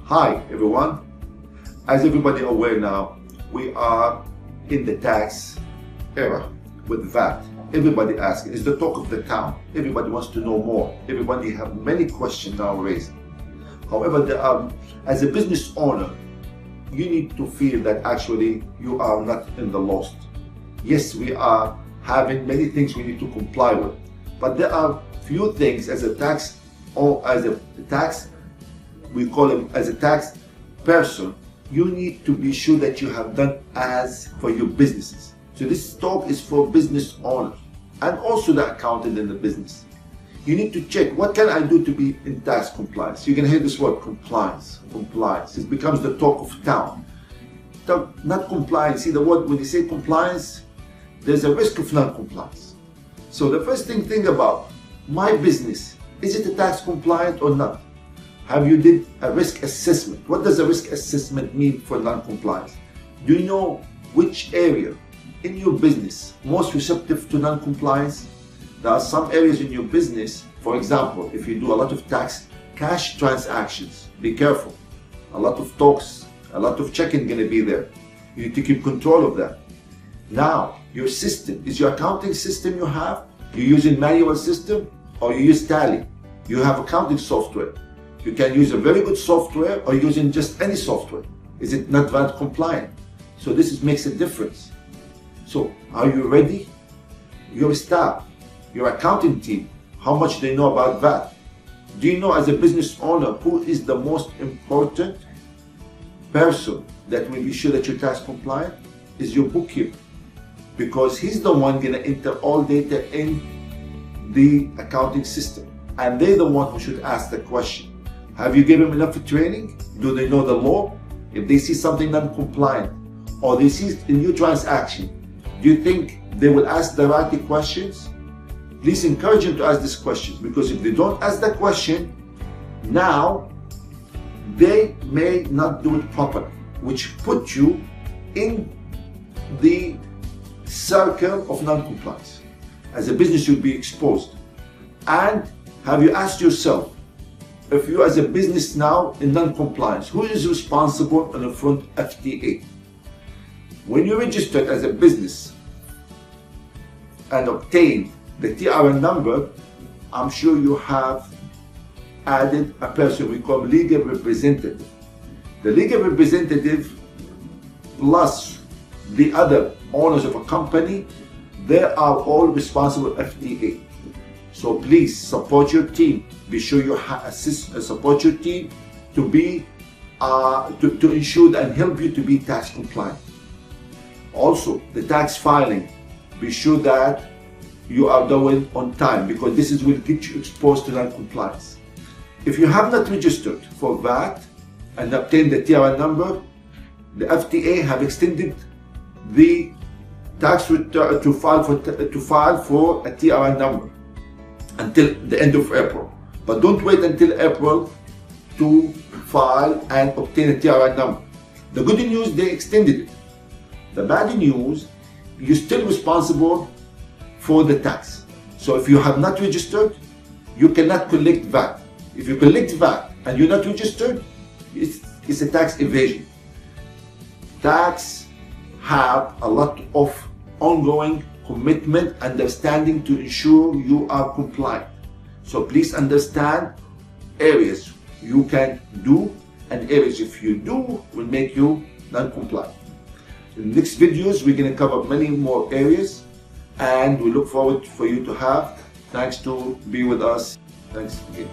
Hi everyone. As everybody aware now, we are in the tax era with VAT. Everybody asking, it's the talk of the town. Everybody wants to know more. Everybody have many questions now raised. However, as a business owner, you need to feel that actually you are not in the lost. Yes, we are having many things we need to comply with, but there are few things as a tax or as a tax, we call them as a tax person, you need to be sure that you have done as for your businesses. So this talk is for business owners and also the accountant in the business. You need to check, what can I do to be in tax compliance? You're going to hear this word, compliance. Compliance. It becomes the talk of town. Not compliance. See the word, when you say compliance, there's a risk of non-compliance. So the first thing, think about my business. Is it a tax compliant or not? Have you did a risk assessment? What does a risk assessment mean for non-compliance? Do you know which area in your business most receptive to non-compliance? There are some areas in your business, for example, if you do a lot of cash transactions, be careful. A lot of talks, a lot of checking going to be there. You need to keep control of that. Now, your system, is your accounting system you have? You're using manual system or you use Tally? You have accounting software. You can use a very good software or using just any software. Is it not VAT compliant? So this makes a difference. So are you ready? Your staff, your accounting team, how much they know about VAT? Do you know as a business owner who is the most important person that will be sure that you're tax compliant? Is your bookkeeper, because he's the one going to enter all data in the accounting system, and they're the one who should ask the question. Have you given them enough training? Do they know the law? If they see something non-compliant or they see a new transaction, do you think they will ask the right questions? Please encourage them to ask these questions, because if they don't ask the question, now they may not do it properly, which put you in the circle of non-compliance. As a business, you'll be exposed. And have you asked yourself, if you as a business now in non-compliance, who is responsible in the front FTA? When you registered as a business and obtained the TRN number, I'm sure you have added a person we call legal representative. The legal representative plus the other owners of a company, they are all responsible FTA. So please support your team. Be sure you support your team to be to ensure and help you to be tax compliant. Also, the tax filing, be sure that you are doing on time, because this will get you exposed to non-compliance. If you have not registered for VAT and obtained the TRN number, the FTA have extended the tax return to file for a TRN number until the end of April. But don't wait until April to file and obtain a TRN number. The good news, they extended it. The bad news, you're still responsible for the tax. So if you have not registered, you cannot collect VAT. If you collect VAT and you're not registered, it's a tax evasion. Tax have a lot of ongoing commitment, understanding to ensure you are compliant. So please understand areas you can do and areas if you do will make you non-compliant. In the next videos, we're going to cover many more areas, and we look forward for you to have. Thanks to be with us. Thanks again.